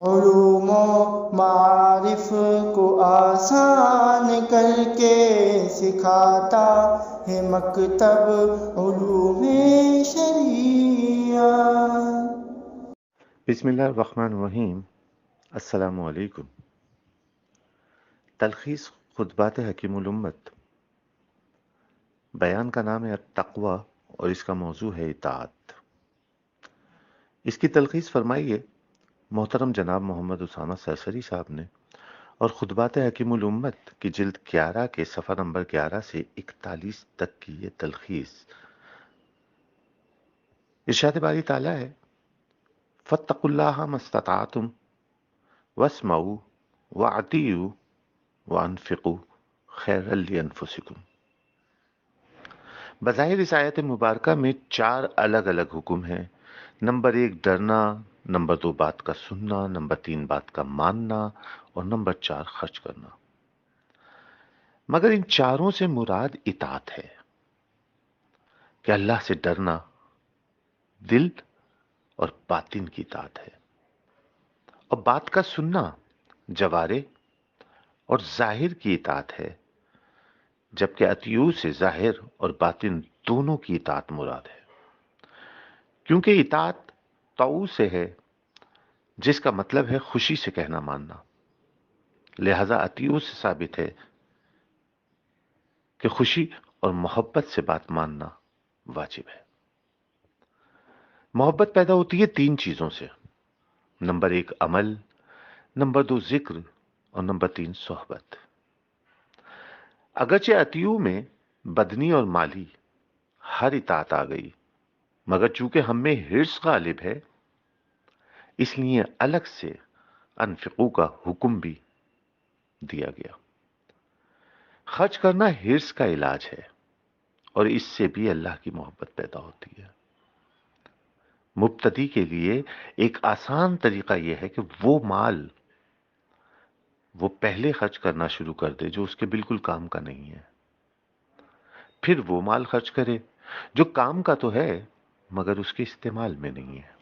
علوم و معارف کو آسان کر کے سکھاتا ہے مکتب علوم شریعت۔ بسم اللہ الرحمن الرحیم۔ السلام علیکم۔ تلخیص خطبات حکیم الامت۔ بیان کا نام ہے التقوی اور اس کا موضوع ہے اطاعت۔ اس کی تلخیص فرمائی ہے محترم جناب محمد اسامہ سرسری صاحب نے، اور خطبات حکیم الامت کی جلد 11 کے صفحہ نمبر 11 سے 41 تک کی یہ تلخیص۔ ارشاد باری تعالیٰ ہے فاتقوا اللہ ما استطعتم واسمعوا واطیعوا وانفقوا خیرا لانفسکم۔ بظاہر اس آیت مبارکہ میں 4 الگ الگ حکم ہیں۔ نمبر 1 ڈرنا، نمبر 2 بات کا سننا، نمبر 3 بات کا ماننا، اور نمبر 4 خرچ کرنا۔ مگر ان چاروں سے مراد اطاعت ہے کہ اللہ سے ڈرنا دل اور باطن کی اطاعت ہے، اور بات کا سننا جوارح اور ظاہر کی اطاعت ہے، جبکہ اطیعو سے ظاہر اور باطن دونوں کی اطاعت مراد ہے، کیونکہ اطاعت طاؤ سے ہے جس کا مطلب ہے خوشی سے کہنا ماننا، لہذا اطیعو سے ثابت ہے کہ خوشی اور محبت سے بات ماننا واجب ہے۔ محبت پیدا ہوتی ہے 3 چیزوں سے، نمبر 1 عمل، نمبر 2 ذکر، اور نمبر 3 صحبت۔ اگرچہ اطیعو میں بدنی اور مالی ہر اطاعت آ گئی، مگر چونکہ ہم میں حرص غالب ہے اس لیے الگ سے انفقو کا حکم بھی دیا گیا۔ خرچ کرنا حرص کا علاج ہے اور اس سے بھی اللہ کی محبت پیدا ہوتی ہے۔ مبتدی کے لیے ایک آسان طریقہ یہ ہے کہ وہ مال وہ پہلے خرچ کرنا شروع کر دے جو اس کے بالکل کام کا نہیں ہے، پھر وہ مال خرچ کرے جو کام کا تو ہے مگر اس کے استعمال میں نہیں ہے۔